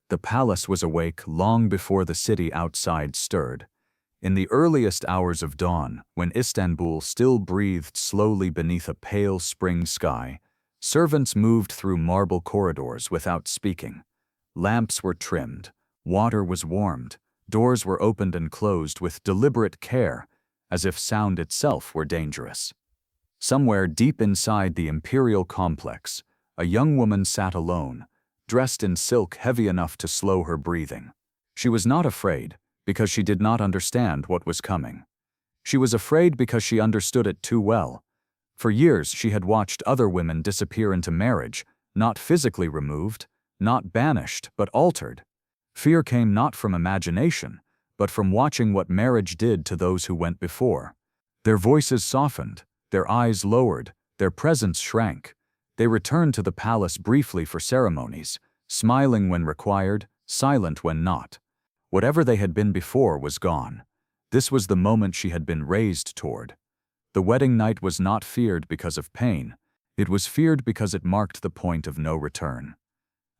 The palace was awake long before the city outside stirred. In the earliest hours of dawn, when Istanbul still breathed slowly beneath a pale spring sky, servants moved through marble corridors without speaking. Lamps were trimmed, water was warmed, doors were opened and closed with deliberate care, as if sound itself were dangerous. Somewhere deep inside the imperial complex, a young woman sat alone, dressed in silk heavy enough to slow her breathing. She was not afraid, because she did not understand what was coming. She was afraid because she understood it too well. For years she had watched other women disappear into marriage, not physically removed, not banished, but altered. Fear came not from imagination, but from watching what marriage did to those who went before. Their voices softened, their eyes lowered, their presence shrank. They returned to the palace briefly for ceremonies, smiling when required, silent when not. Whatever they had been before was gone. This was the moment she had been raised toward. The wedding night was not feared because of pain. It was feared because it marked the point of no return.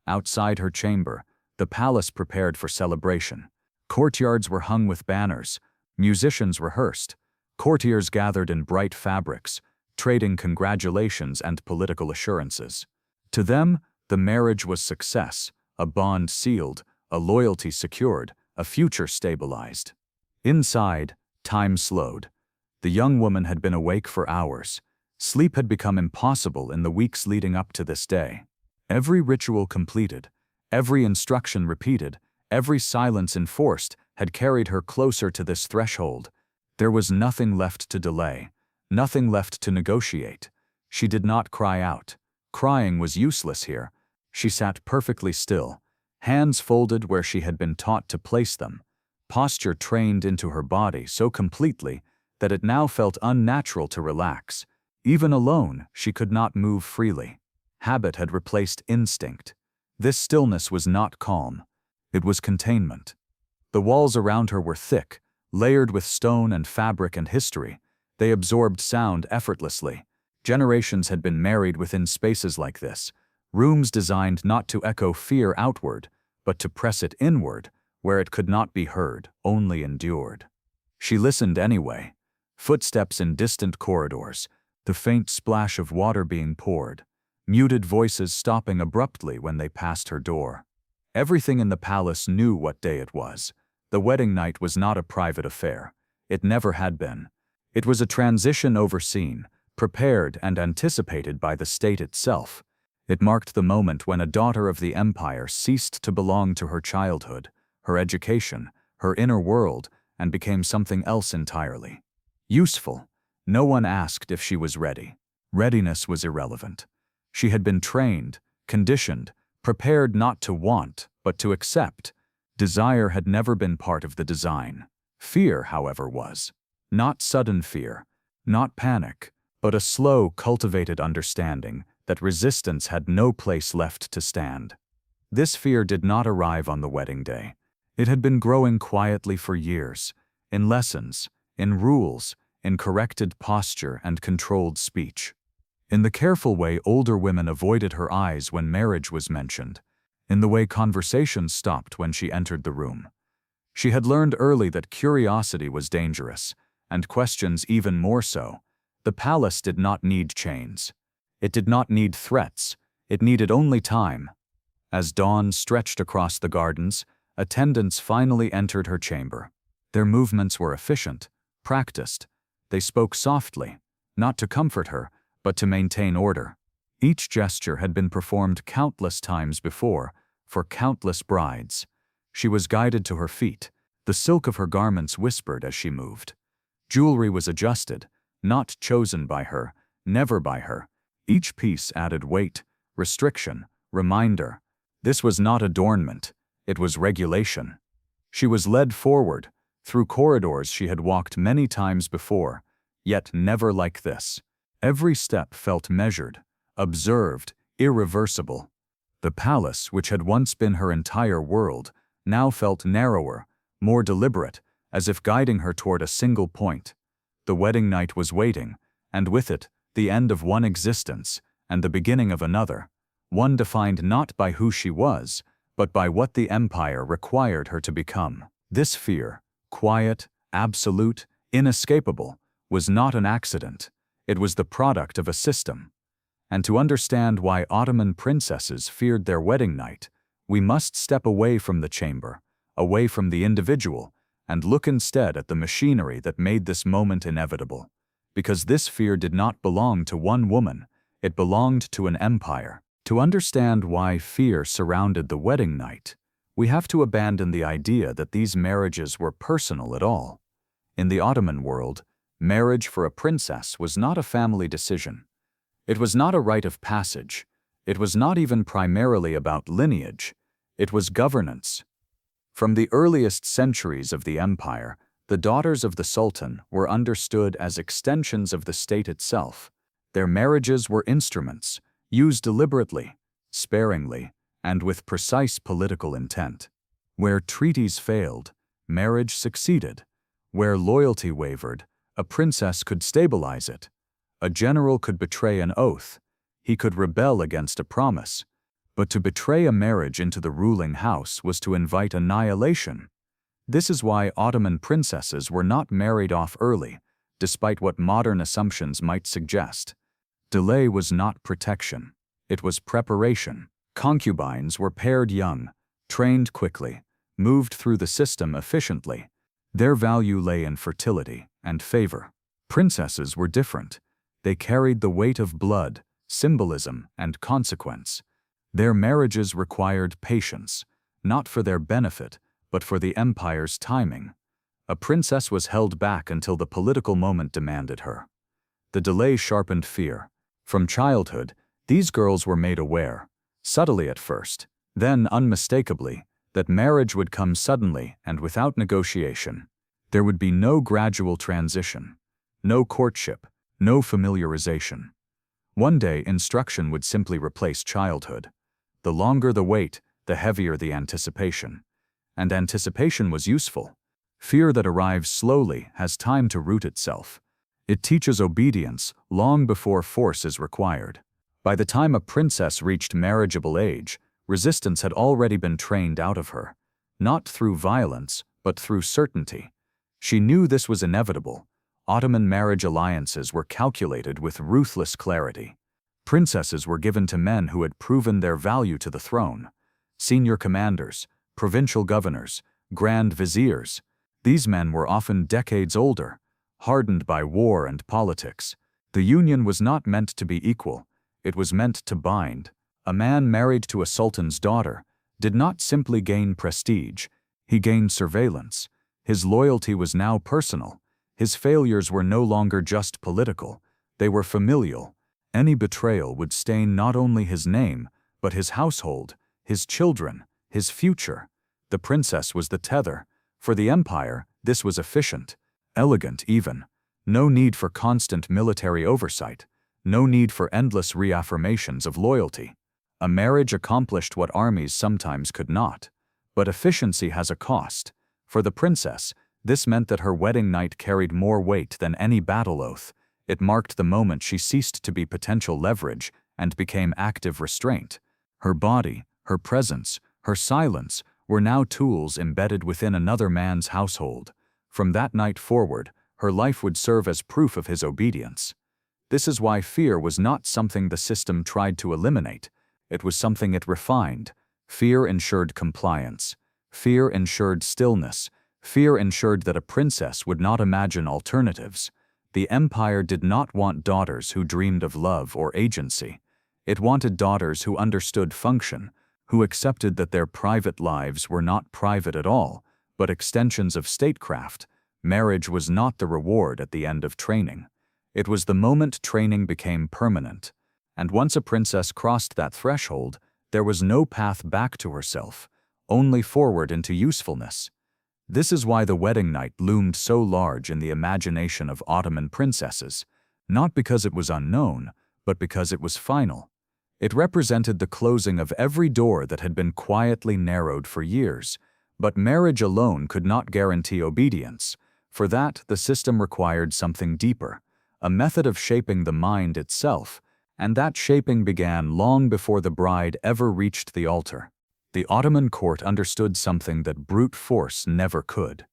Outside her chamber, the palace prepared for celebration. Courtyards were hung with banners, musicians rehearsed, courtiers gathered in bright fabrics, trading congratulations and political assurances. To them, the marriage was success, a bond sealed, a loyalty secured, a future stabilized. Inside, time slowed. The young woman had been awake for hours. Sleep had become impossible in the weeks leading up to this day. Every ritual completed, every instruction repeated, every silence enforced had carried her closer to this threshold. There was nothing left to delay, nothing left to negotiate. She did not cry out. Crying was useless here. She sat perfectly still, hands folded where she had been taught to place them, posture trained into her body so completely that it now felt unnatural to relax. Even alone, she could not move freely. Habit had replaced instinct. This stillness was not calm. It was containment. The walls around her were thick, layered with stone and fabric and history. They absorbed sound effortlessly. Generations had been married within spaces like this, rooms designed not to echo fear outward, but to press it inward, where it could not be heard, only endured. She listened anyway. Footsteps in distant corridors, the faint splash of water being poured, muted voices stopping abruptly when they passed her door. Everything in the palace knew what day it was. The wedding night was not a private affair. It never had been. It was a transition overseen, prepared and anticipated by the state itself. It marked the moment when a daughter of the empire ceased to belong to her childhood, her education, her inner world, and became something else entirely. Useful. No one asked if she was ready. Readiness was irrelevant. She had been trained, conditioned, prepared not to want, but to accept. Desire had never been part of the design. Fear, however, was. Not sudden fear, not panic, but a slow, cultivated understanding that resistance had no place left to stand. This fear did not arrive on the wedding day. It had been growing quietly for years, in lessons, in rules, in corrected posture and controlled speech. In the careful way older women avoided her eyes when marriage was mentioned, in the way conversations stopped when she entered the room. She had learned early that curiosity was dangerous, and questions even more so. The palace did not need chains. It did not need threats. It needed only time. As dawn stretched across the gardens, attendants finally entered her chamber. Their movements were efficient, practiced. They spoke softly, not to comfort her, but to maintain order. Each gesture had been performed countless times before, for countless brides. She was guided to her feet. The silk of her garments whispered as she moved. Jewelry was adjusted, not chosen by her, never by her. Each piece added weight, restriction, reminder. This was not adornment, it was regulation. She was led forward, through corridors she had walked many times before, yet never like this. Every step felt measured, observed, irreversible. The palace, which had once been her entire world, now felt narrower, more deliberate, as if guiding her toward a single point. The wedding night was waiting, and with it, the end of one existence, and the beginning of another, one defined not by who she was, but by what the empire required her to become. This fear, quiet, absolute, inescapable, was not an accident. It was the product of a system. And to understand why Ottoman princesses feared their wedding night, we must step away from the chamber, away from the individual, and look instead at the machinery that made this moment inevitable. Because this fear did not belong to one woman, it belonged to an empire. To understand why fear surrounded the wedding night, we have to abandon the idea that these marriages were personal at all. In the Ottoman world, marriage for a princess was not a family decision. It was not a rite of passage. It was not even primarily about lineage. It was governance. From the earliest centuries of the empire, the daughters of the Sultan were understood as extensions of the state itself. Their marriages were instruments, used deliberately, sparingly, and with precise political intent. Where treaties failed, marriage succeeded. Where loyalty wavered, a princess could stabilize it. A general could betray an oath. He could rebel against a promise. But to betray a marriage into the ruling house was to invite annihilation. This is why Ottoman princesses were not married off early, despite what modern assumptions might suggest. Delay was not protection. It was preparation. Concubines were paired young, trained quickly, moved through the system efficiently. Their value lay in fertility and favor. Princesses were different. They carried the weight of blood, symbolism, and consequence. Their marriages required patience, not for their benefit, but for the empire's timing. A princess was held back until the political moment demanded her. The delay sharpened fear. From childhood, these girls were made aware, subtly at first, then unmistakably, that marriage would come suddenly and without negotiation. There would be no gradual transition, no courtship, no familiarization. One day, instruction would simply replace childhood. The longer the wait, the heavier the anticipation. And anticipation was useful. Fear that arrives slowly has time to root itself. It teaches obedience long before force is required. By the time a princess reached marriageable age, resistance had already been trained out of her, not through violence, but through certainty. She knew this was inevitable. Ottoman marriage alliances were calculated with ruthless clarity. Princesses were given to men who had proven their value to the throne. Senior commanders, provincial governors, grand viziers. These men were often decades older, hardened by war and politics. The union was not meant to be equal. It was meant to bind. A man married to a sultan's daughter did not simply gain prestige. He gained surveillance. His loyalty was now personal. His failures were no longer just political. They were familial. Any betrayal would stain not only his name, but his household, his children, his future. The princess was the tether. For the empire, this was efficient, elegant even. No need for constant military oversight. No need for endless reaffirmations of loyalty. A marriage accomplished what armies sometimes could not. But efficiency has a cost. For the princess, this meant that her wedding night carried more weight than any battle oath. It marked the moment she ceased to be potential leverage and became active restraint. Her body, her presence, her silence were now tools embedded within another man's household. From that night forward, her life would serve as proof of his obedience. This is why fear was not something the system tried to eliminate. It was something it refined. Fear ensured compliance. Fear ensured stillness. Fear ensured that a princess would not imagine alternatives. The empire did not want daughters who dreamed of love or agency. It wanted daughters who understood function, who accepted that their private lives were not private at all, but extensions of statecraft. Marriage was not the reward at the end of training. It was the moment training became permanent. And once a princess crossed that threshold, there was no path back to herself, only forward into usefulness. This is why the wedding night loomed so large in the imagination of Ottoman princesses, not because it was unknown, but because it was final. It represented the closing of every door that had been quietly narrowed for years. But marriage alone could not guarantee obedience. For that, the system required something deeper, a method of shaping the mind itself, and that shaping began long before the bride ever reached the altar. the Ottoman court understood something that brute force never could.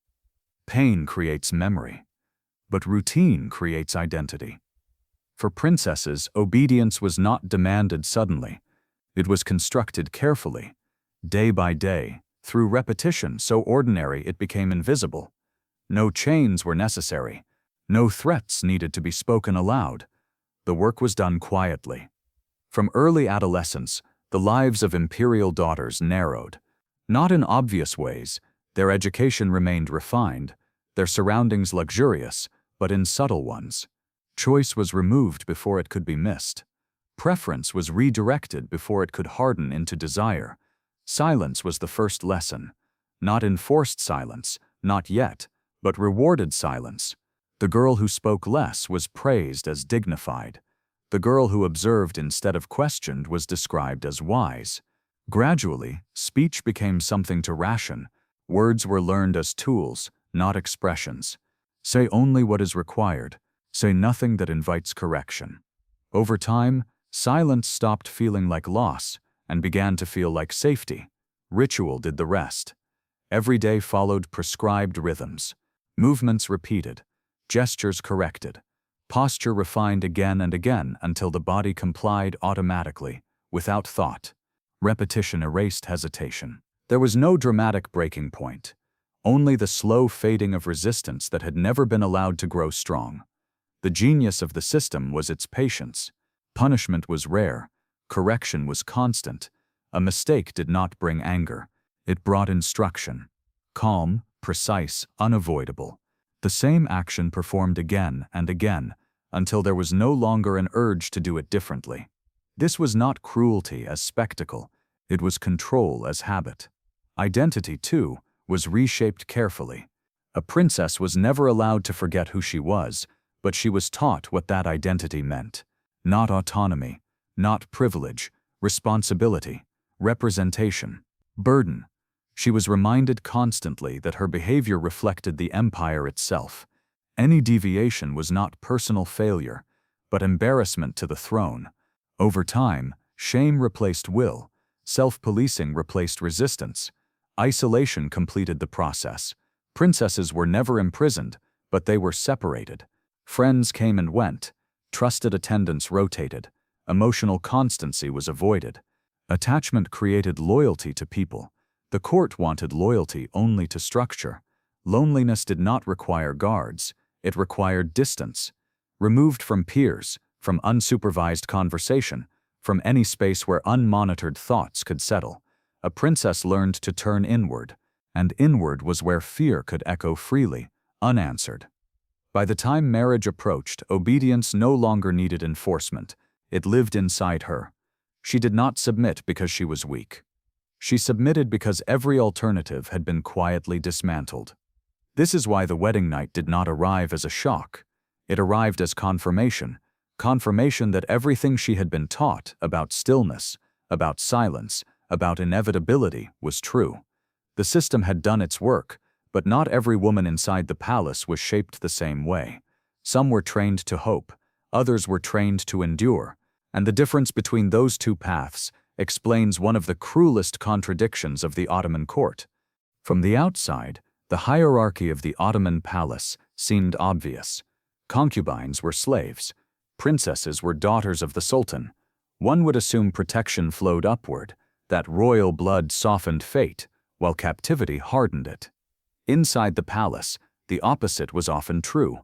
Pain creates memory, but routine creates identity. For princesses, obedience was not demanded suddenly. It was constructed carefully, day by day, through repetition so ordinary it became invisible. No chains were necessary. No threats needed to be spoken aloud. The work was done quietly. From early adolescence, the lives of imperial daughters narrowed. Not in obvious ways, their education remained refined, their surroundings luxurious, but in subtle ones. Choice was removed before it could be missed. Preference was redirected before it could harden into desire. Silence was the first lesson. Not enforced silence, not yet, but rewarded silence. The girl who spoke less was praised as dignified. The girl who observed instead of questioned was described as wise. Gradually, speech became something to ration. Words were learned as tools, not expressions. Say only what is required. Say nothing that invites correction. Over time, silence stopped feeling like loss and began to feel like safety. Ritual did the rest. Every day followed prescribed rhythms. Movements repeated. Gestures corrected. Posture refined again and again until the body complied automatically, without thought. Repetition erased hesitation. There was no dramatic breaking point, only the slow fading of resistance that had never been allowed to grow strong. The genius of the system was its patience. Punishment was rare. Correction was constant. A mistake did not bring anger. It brought instruction. Calm, precise, unavoidable. The same action performed again and again, until there was no longer an urge to do it differently. This was not cruelty as spectacle, it was control as habit. Identity, too, was reshaped carefully. A princess was never allowed to forget who she was, but she was taught what that identity meant. Not autonomy, not privilege, responsibility, representation, burden. She was reminded constantly that her behavior reflected the empire itself. Any deviation was not personal failure, but embarrassment to the throne. Over time, shame replaced will, self-policing replaced resistance. Isolation completed the process. Princesses were never imprisoned, but they were separated. Friends came and went. Trusted attendants rotated. Emotional constancy was avoided. Attachment created loyalty to people. The court wanted loyalty only to structure. Loneliness did not require guards. It required distance. Removed from peers, from unsupervised conversation, from any space where unmonitored thoughts could settle, a princess learned to turn inward, and inward was where fear could echo freely, unanswered. By the time marriage approached, obedience no longer needed enforcement. It lived inside her. She did not submit because she was weak. She submitted because every alternative had been quietly dismantled. This is why the wedding night did not arrive as a shock. It arrived as confirmation that everything she had been taught about stillness, about silence, about inevitability was true. The system had done its work, but not every woman inside the palace was shaped the same way. Some were trained to hope, others were trained to endure, and the difference between those two paths explains one of the cruelest contradictions of the Ottoman court. From the outside, the hierarchy of the Ottoman palace seemed obvious. Concubines were slaves. Princesses were daughters of the Sultan. One would assume protection flowed upward, that royal blood softened fate, while captivity hardened it. Inside the palace, the opposite was often true.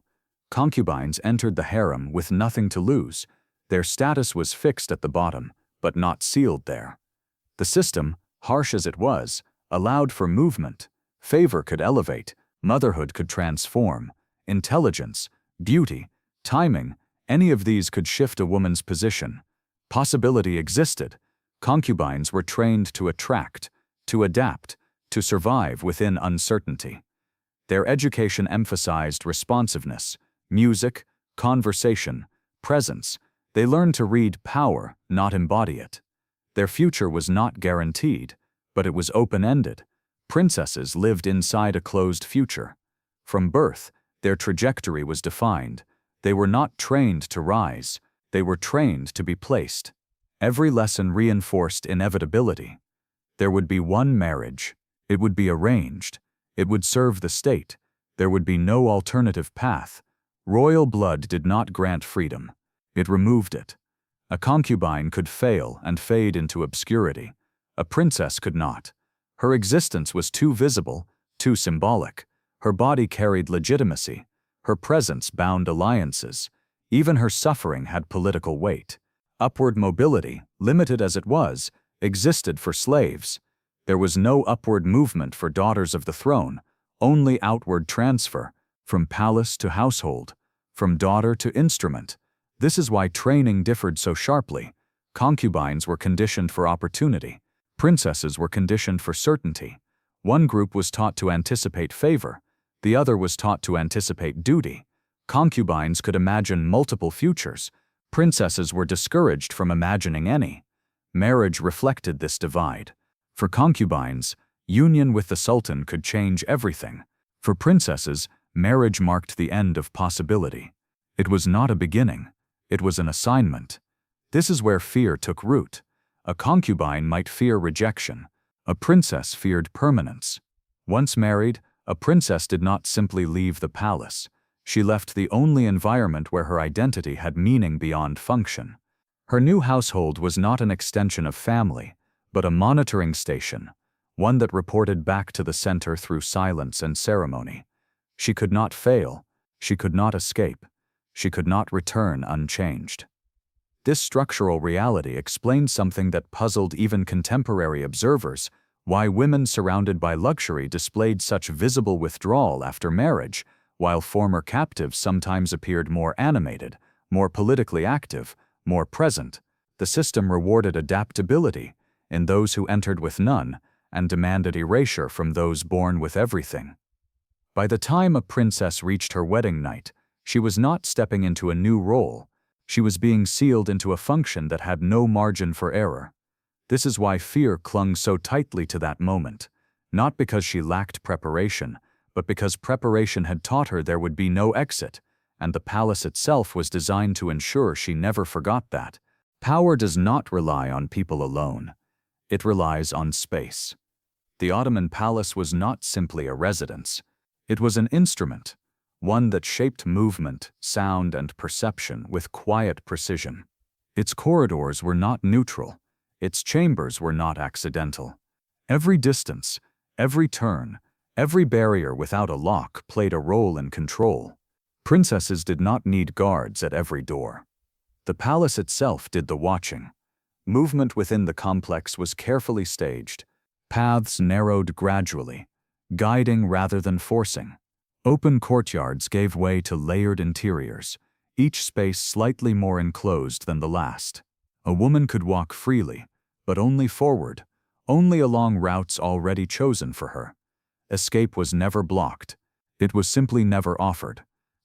Concubines entered the harem with nothing to lose. Their status was fixed at the bottom, but not sealed there. The system, harsh as it was, allowed for movement. Favor could elevate, motherhood could transform, intelligence, beauty, timing, any of these could shift a woman's position. Possibility existed. Concubines were trained to attract, to adapt, to survive within uncertainty. Their education emphasized responsiveness, music, conversation, presence. They learned to read power, not embody it. Their future was not guaranteed, but it was open-ended. Princesses lived inside a closed future. From birth, their trajectory was defined. They were not trained to rise, they were trained to be placed. Every lesson reinforced inevitability. There would be one marriage. It would be arranged. It would serve the state. There would be no alternative path. Royal blood did not grant freedom. It removed it. A concubine could fail and fade into obscurity. A princess could not. Her existence was too visible, too symbolic. Her body carried legitimacy. Her presence bound alliances. Even her suffering had political weight. Upward mobility, limited as it was, existed for slaves. There was no upward movement for daughters of the throne, only outward transfer, from palace to household, from daughter to instrument. This is why training differed so sharply. Concubines were conditioned for opportunity. Princesses were conditioned for certainty. One group was taught to anticipate favor. The other was taught to anticipate duty. Concubines could imagine multiple futures. Princesses were discouraged from imagining any. Marriage reflected this divide. For concubines, union with the sultan could change everything. For princesses, marriage marked the end of possibility. It was not a beginning. It was an assignment. This is where fear took root. A concubine might fear rejection. A princess feared permanence. Once married, a princess did not simply leave the palace. She left the only environment where her identity had meaning beyond function. Her new household was not an extension of family, but a monitoring station, one that reported back to the center through silence and ceremony. She could not fail. She could not escape. She could not return unchanged. This structural reality explained something that puzzled even contemporary observers: why women surrounded by luxury displayed such visible withdrawal after marriage, while former captives sometimes appeared more animated, more politically active, more present. The system rewarded adaptability in those who entered with none and demanded erasure from those born with everything. By the time a princess reached her wedding night, she was not stepping into a new role. She was being sealed into a function that had no margin for error. This is why fear clung so tightly to that moment, not because she lacked preparation, but because preparation had taught her there would be no exit, and the palace itself was designed to ensure she never forgot that. Power does not rely on people alone. It relies on space. The Ottoman palace was not simply a residence. It was an instrument, one that shaped movement, sound, and perception with quiet precision. Its corridors were not neutral. Its chambers were not accidental. Every distance, every turn, every barrier without a lock played a role in control. Princesses did not need guards at every door. The palace itself did the watching. Movement within the complex was carefully staged. Paths narrowed gradually, guiding rather than forcing. Open courtyards gave way to layered interiors, each space slightly more enclosed than the last. A woman could walk freely, but only forward, only along routes already chosen for her. Escape was never blocked. It was simply never offered.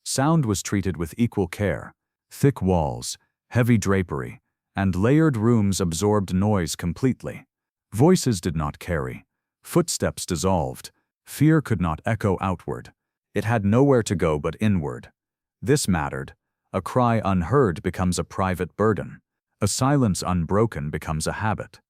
Sound was treated with equal care. Thick walls, heavy drapery, and layered rooms absorbed noise completely. Voices did not carry. Footsteps dissolved. Fear could not echo outward. It had nowhere to go but inward. This mattered. A cry unheard becomes a private burden. A silence unbroken becomes a habit.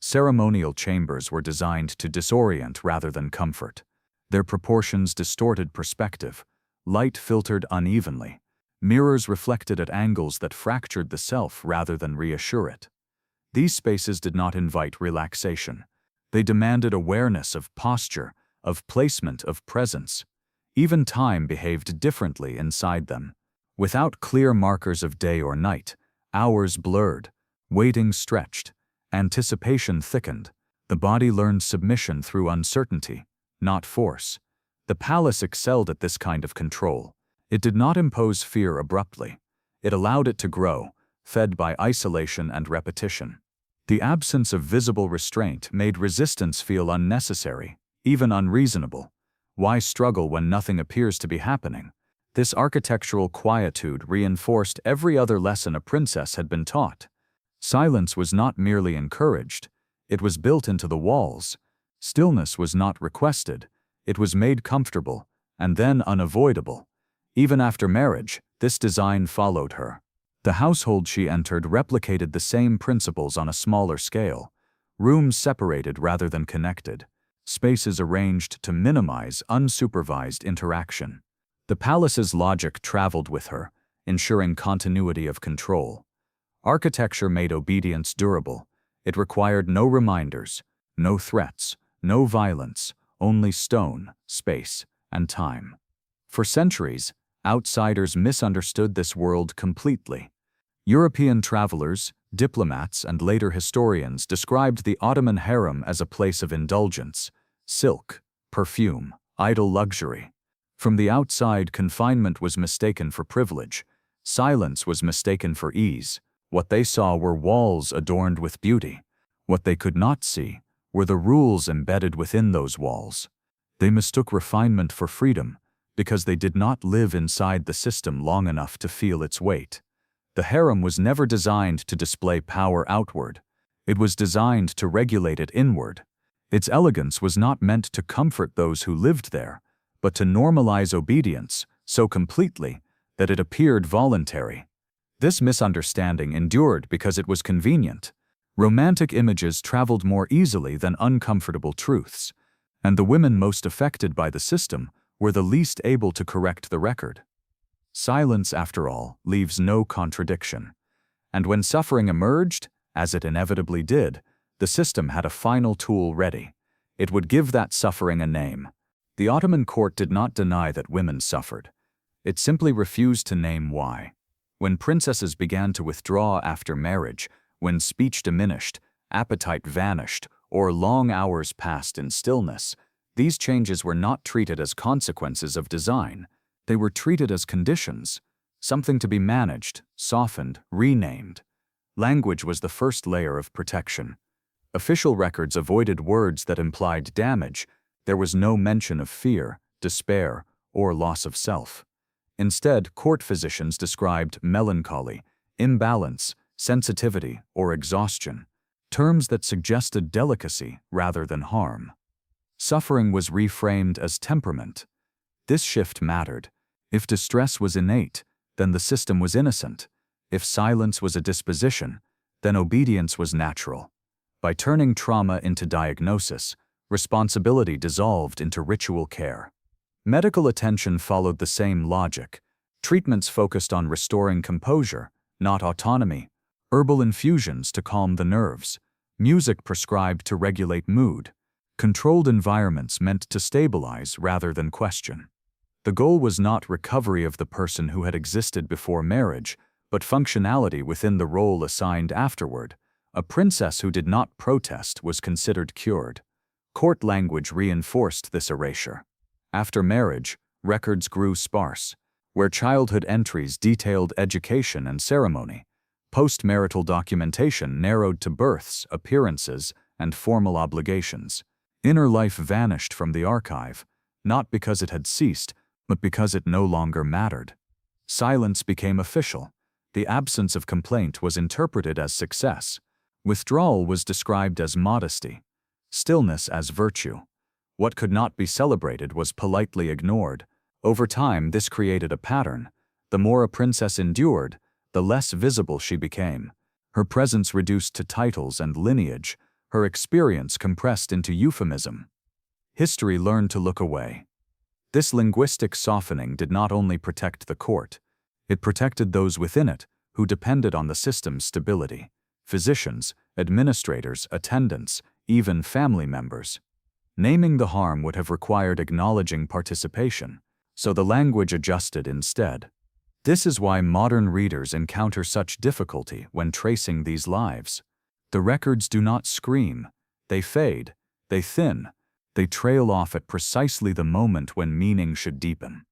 Ceremonial chambers were designed to disorient rather than comfort. Their proportions distorted perspective. Light filtered unevenly. Mirrors reflected at angles that fractured the self rather than reassure it. These spaces did not invite relaxation. They demanded awareness of posture, of placement, of presence. Even time behaved differently inside them. Without clear markers of day or night, hours blurred, waiting stretched, anticipation thickened. The body learned submission through uncertainty, not force. The palace excelled at this kind of control. It did not impose fear abruptly. It allowed it to grow, fed by isolation and repetition. The absence of visible restraint made resistance feel unnecessary, even unreasonable. Why struggle when nothing appears to be happening? This architectural quietude reinforced every other lesson a princess had been taught. Silence was not merely encouraged, it was built into the walls. Stillness was not requested, it was made comfortable, and then unavoidable. Even after marriage, this design followed her. The household she entered replicated the same principles on a smaller scale. rooms separated rather than connected, spaces arranged to minimize unsupervised interaction. The palace's logic traveled with her, ensuring continuity of control. Architecture made obedience durable. It required no reminders, no threats, no violence, only stone, space, and time. For centuries, outsiders misunderstood this world completely. European travelers, diplomats, and later historians described the Ottoman harem as a place of indulgence, silk, perfume, idle luxury. From the outside, confinement was mistaken for privilege. Silence was mistaken for ease. What they saw were walls adorned with beauty. What they could not see were the rules embedded within those walls. They mistook refinement for freedom because they did not live inside the system long enough to feel its weight. The harem was never designed to display power outward. It was designed to regulate it inward. Its elegance was not meant to comfort those who lived there, but to normalize obedience so completely that it appeared voluntary. This misunderstanding endured because it was convenient. Romantic images traveled more easily than uncomfortable truths, and the women most affected by the system were the least able to correct the record. Silence, after all, leaves no contradiction. And when suffering emerged, as it inevitably did, the system had a final tool ready. It would give that suffering a name. The Ottoman court did not deny that women suffered. It simply refused to name why. When princesses began to withdraw after marriage, when speech diminished, appetite vanished, or long hours passed in stillness, these changes were not treated as consequences of design. They were treated as conditions, something to be managed, softened, renamed. Language was the first layer of protection. Official records avoided words that implied damage. There was no mention of fear, despair, or loss of self. Instead, court physicians described melancholy, imbalance, sensitivity, or exhaustion, terms that suggested delicacy rather than harm. Suffering was reframed as temperament. This shift mattered. If distress was innate, then the system was innocent. If silence was a disposition, then obedience was natural. By turning trauma into diagnosis, responsibility dissolved into ritual care. Medical attention followed the same logic. Treatments focused on restoring composure, not autonomy. Herbal infusions to calm the nerves. Music prescribed to regulate mood. Controlled environments meant to stabilize rather than question. The goal was not recovery of the person who had existed before marriage, but functionality within the role assigned afterward. A princess who did not protest was considered cured. Court language reinforced this erasure. After marriage, records grew sparse. Where childhood entries detailed education and ceremony, post-marital documentation narrowed to births, appearances, and formal obligations. Inner life vanished from the archive, not because it had ceased, but because it no longer mattered. Silence became official. The absence of complaint was interpreted as success. Withdrawal was described as modesty. Stillness as virtue. What could not be celebrated was politely ignored. Over time, this created a pattern. The more a princess endured, the less visible she became. Her presence reduced to titles and lineage, her experience compressed into euphemism. History learned to look away. This linguistic softening did not only protect the court, it protected those within it who depended on the system's stability: physicians, administrators, attendants, even family members. Naming the harm would have required acknowledging participation, so the language adjusted instead. This is why modern readers encounter such difficulty when tracing these lives. The records do not scream, they fade, they thin, they trail off at precisely the moment when meaning should deepen.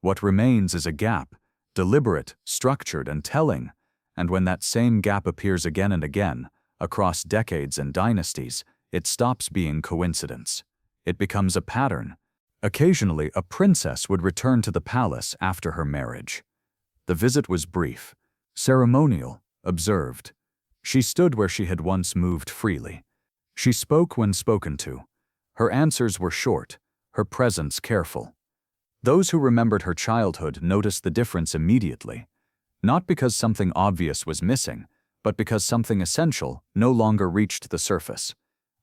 What remains is a gap, deliberate, structured, and telling, and when that same gap appears again and again, across decades and dynasties, it stops being coincidence. It becomes a pattern. Occasionally, a princess would return to the palace after her marriage. The visit was brief, ceremonial, observed. She stood where she had once moved freely. She spoke when spoken to. Her answers were short, her presence careful. Those who remembered her childhood noticed the difference immediately, not because something obvious was missing, but because something essential no longer reached the surface.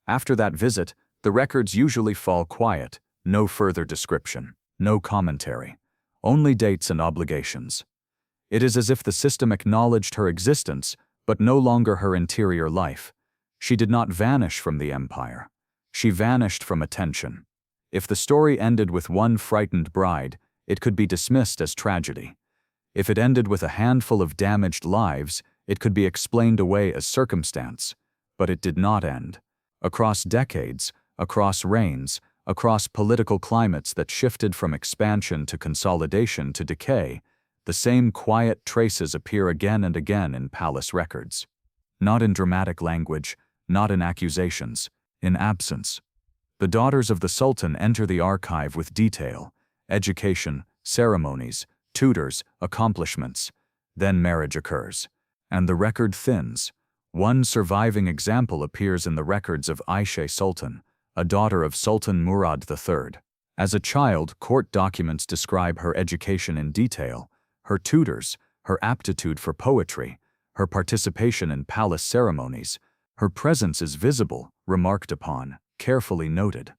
After that visit, the records usually fall quiet, no further description, no commentary, only dates and obligations. It is as if the system acknowledged her existence, but no longer her interior life. She did not vanish from the empire. She vanished from attention. If the story ended with one frightened bride, it could be dismissed as tragedy. If it ended with a handful of damaged lives, it could be explained away as circumstance. But it did not end. Across decades, across reigns, across political climates that shifted from expansion to consolidation to decay, the same quiet traces appear again and again in palace records. Not in dramatic language, not in accusations, in absence. The daughters of the Sultan enter the archive with detail: education, ceremonies, tutors, accomplishments. Then marriage occurs, and the record thins. One surviving example appears in the records of Ayşe Sultan, a daughter of Sultan Murad III. As a child, court documents describe her education in detail, her tutors, her aptitude for poetry, her participation in palace ceremonies. Her presence is visible, remarked upon, carefully noted.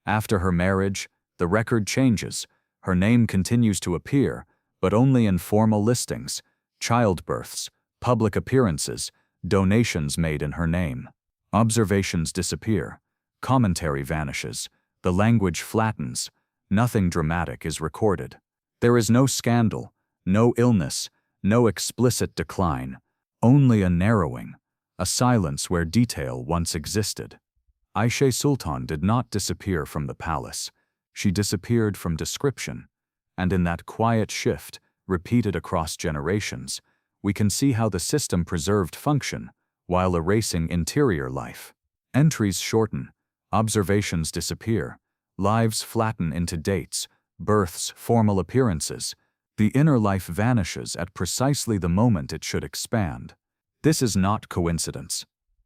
After her marriage, the record changes. Her name continues to appear, but only in formal listings, childbirths, public appearances, donations made in her name. Observations disappear. Commentary vanishes. The language flattens. Nothing dramatic is recorded. There is no scandal, no illness, no explicit decline, only a narrowing, a silence where detail once existed. Ayşe Sultan did not disappear from the palace. She disappeared from description. And in that quiet shift, repeated across generations, we can see how the system preserved function while erasing interior life. Entries shorten, observations disappear, lives flatten into dates, births, formal appearances. The inner life vanishes at precisely the moment it should expand. This is not coincidence.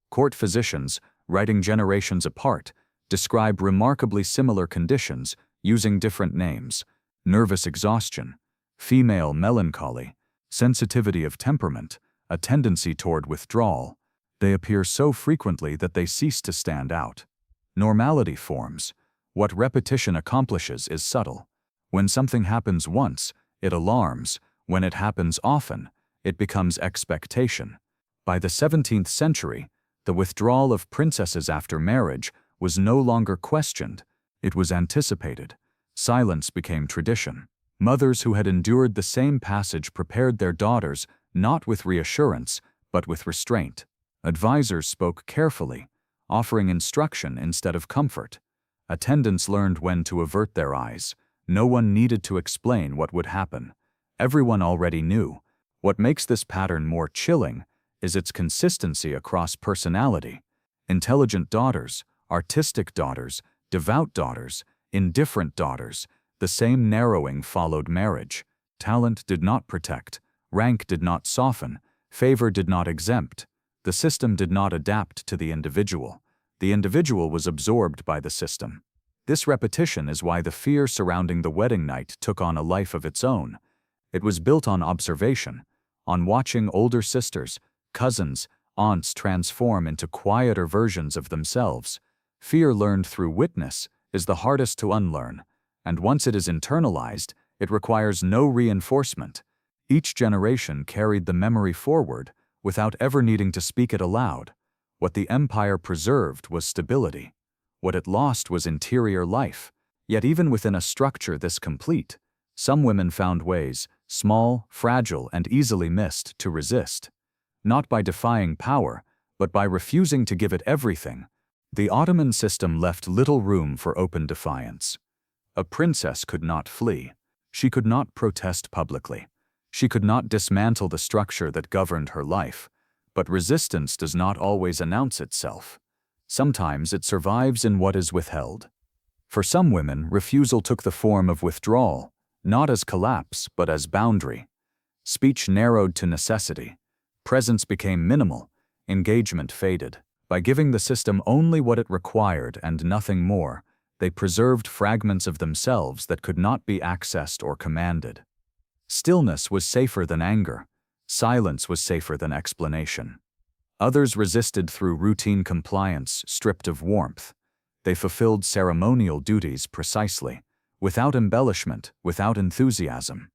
Court physicians, writing generations apart, describe remarkably similar conditions using different names: nervous exhaustion, female melancholy, sensitivity of temperament, a tendency toward withdrawal. They appear so frequently that they cease to stand out. Normality forms. What repetition accomplishes is subtle. When something happens once, it alarms. When it happens often, it becomes expectation. By the 17th century, the withdrawal of princesses after marriage was no longer questioned. It was anticipated. Silence became tradition. Mothers who had endured the same passage prepared their daughters not with reassurance, but with restraint. Advisors spoke carefully, offering instruction instead of comfort. Attendants learned when to avert their eyes. No one needed to explain what would happen. Everyone already knew. What makes this pattern more chilling is its consistency across personality. Intelligent daughters, artistic daughters, devout daughters, indifferent daughters. The same narrowing followed marriage. Talent did not protect. Rank did not soften. Favor did not exempt. The system did not adapt to the individual. The individual was absorbed by the system. This repetition is why the fear surrounding the wedding night took on a life of its own. It was built on observation, on watching older sisters, cousins, aunts transform into quieter versions of themselves. Fear learned through witness is the hardest to unlearn, and once it is internalized, it requires no reinforcement. Each generation carried the memory forward without ever needing to speak it aloud. What the empire preserved was stability. What it lost was interior life. Yet even within a structure this complete, some women found ways, small, fragile, and easily missed, to resist. Not by defying power, but by refusing to give it everything. The Ottoman system left little room for open defiance. A princess could not flee. She could not protest publicly. She could not dismantle the structure that governed her life. But resistance does not always announce itself. Sometimes it survives in what is withheld. For some women, refusal took the form of withdrawal, not as collapse, but as boundary. Speech narrowed to necessity. Presence became minimal. Engagement faded. By giving the system only what it required and nothing more, they preserved fragments of themselves that could not be accessed or commanded. Stillness was safer than anger. Silence was safer than explanation. Others resisted through routine compliance, stripped of warmth. They fulfilled ceremonial duties precisely, without embellishment, without enthusiasm.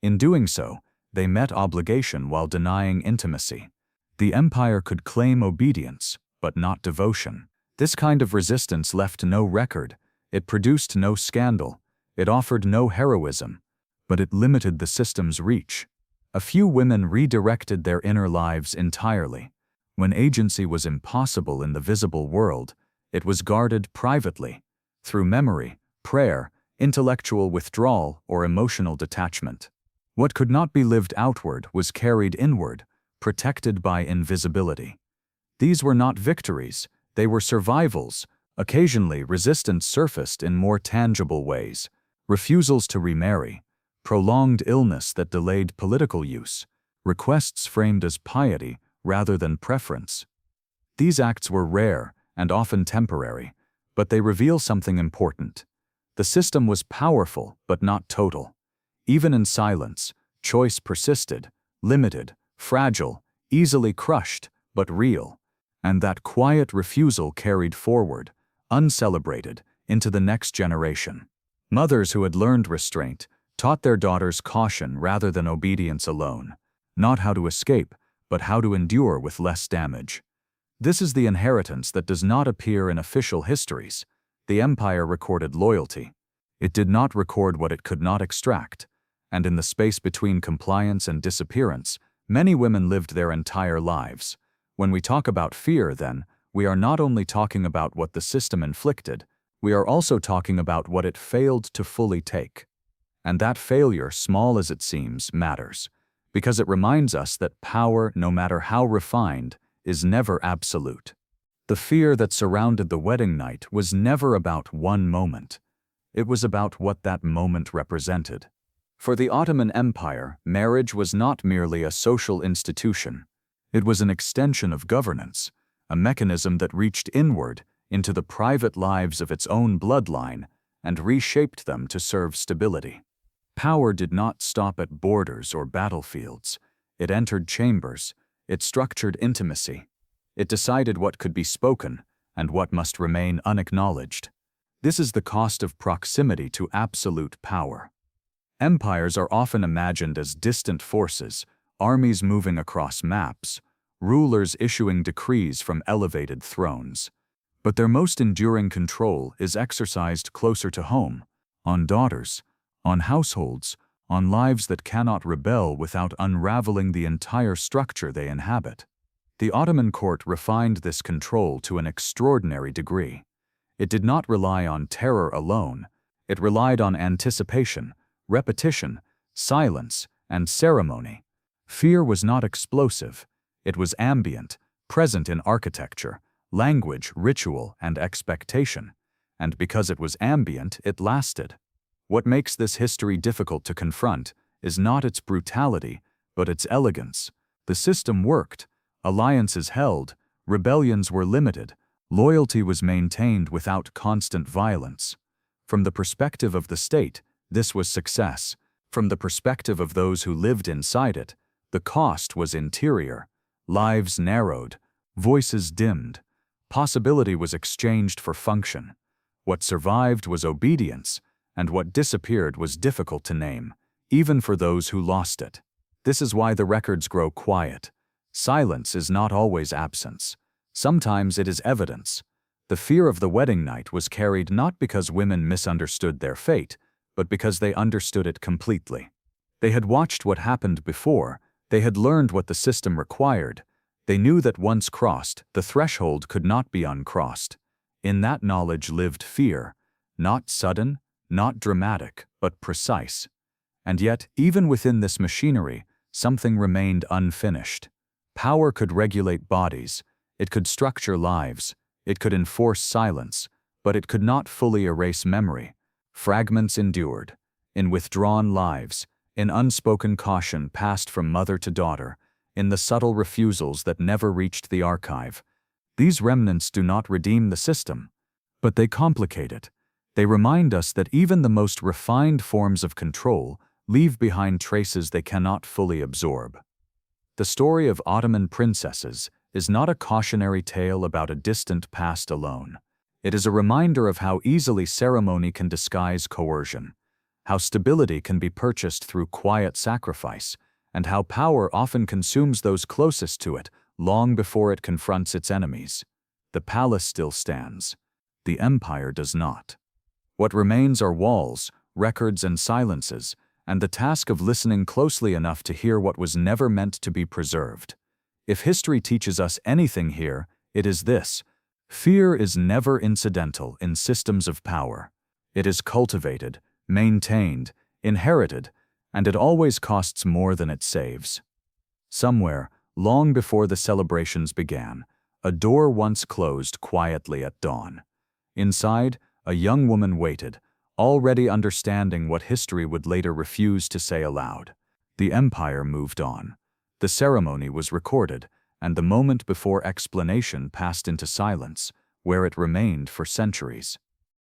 In doing so, they met obligation while denying intimacy. The empire could claim obedience, but not devotion. This kind of resistance left no record, it produced no scandal, it offered no heroism, but it limited the system's reach. A few women redirected their inner lives entirely. When agency was impossible in the visible world, it was guarded privately, through memory, prayer, intellectual withdrawal, or emotional detachment. What could not be lived outward was carried inward, protected by invisibility. These were not victories, they were survivals. Occasionally, resistance surfaced in more tangible ways: refusals to remarry, prolonged illness that delayed political use, requests framed as piety rather than preference. These acts were rare and often temporary, but they reveal something important. The system was powerful but not total. Even in silence, choice persisted, limited, fragile, easily crushed, but real. And that quiet refusal carried forward, uncelebrated, into the next generation. Mothers who had learned restraint taught their daughters caution rather than obedience alone, not how to escape, but how to endure with less damage. This is the inheritance that does not appear in official histories. The empire recorded loyalty. It did not record what it could not extract, and in the space between compliance and disappearance, many women lived their entire lives. When we talk about fear, then, we are not only talking about what the system inflicted, we are also talking about what it failed to fully take. And that failure, small as it seems, matters, because it reminds us that power, no matter how refined, is never absolute. The fear that surrounded the wedding night was never about one moment. It was about what that moment represented. For the Ottoman Empire, marriage was not merely a social institution. It was an extension of governance, a mechanism that reached inward into the private lives of its own bloodline and reshaped them to serve stability. Power did not stop at borders or battlefields. It entered chambers. It structured intimacy. It decided what could be spoken and what must remain unacknowledged. This is the cost of proximity to absolute power. Empires are often imagined as distant forces, armies moving across maps, rulers issuing decrees from elevated thrones. But their most enduring control is exercised closer to home, on daughters, on households, on lives that cannot rebel without unraveling the entire structure they inhabit. The Ottoman court refined this control to an extraordinary degree. It did not rely on terror alone, it relied on anticipation, repetition, silence, and ceremony. Fear was not explosive, it was ambient, present in architecture, language, ritual, and expectation. And because it was ambient, it lasted. What makes this history difficult to confront is not its brutality, but its elegance. The system worked, alliances held, rebellions were limited, loyalty was maintained without constant violence. From the perspective of the state, this was success. From the perspective of those who lived inside it, the cost was interior. Lives narrowed, voices dimmed, possibility was exchanged for function. What survived was obedience, and what disappeared was difficult to name, even for those who lost it. This is why the records grow quiet. Silence is not always absence. Sometimes it is evidence. The fear of the wedding night was carried not because women misunderstood their fate, but because they understood it completely. They had watched what happened before, they had learned what the system required, they knew that once crossed, the threshold could not be uncrossed. In that knowledge lived fear, not sudden, not dramatic, but precise. And yet, even within this machinery, something remained unfinished. Power could regulate bodies, it could structure lives, it could enforce silence, but it could not fully erase memory. Fragments endured, in withdrawn lives, in unspoken caution passed from mother to daughter, in the subtle refusals that never reached the archive. These remnants do not redeem the system, but they complicate it. They remind us that even the most refined forms of control leave behind traces they cannot fully absorb. The story of Ottoman princesses is not a cautionary tale about a distant past alone. It is a reminder of how easily ceremony can disguise coercion, how stability can be purchased through quiet sacrifice, and how power often consumes those closest to it long before it confronts its enemies. The palace still stands. The empire does not. What remains are walls, records, and silences, and the task of listening closely enough to hear what was never meant to be preserved. If history teaches us anything here, it is this: fear is never incidental in systems of power. It is cultivated, maintained, inherited, and it always costs more than it saves. Somewhere, long before the celebrations began, a door once closed quietly at dawn. Inside, a young woman waited, already understanding what history would later refuse to say aloud. The empire moved on. The ceremony was recorded, and the moment before explanation passed into silence, where it remained for centuries.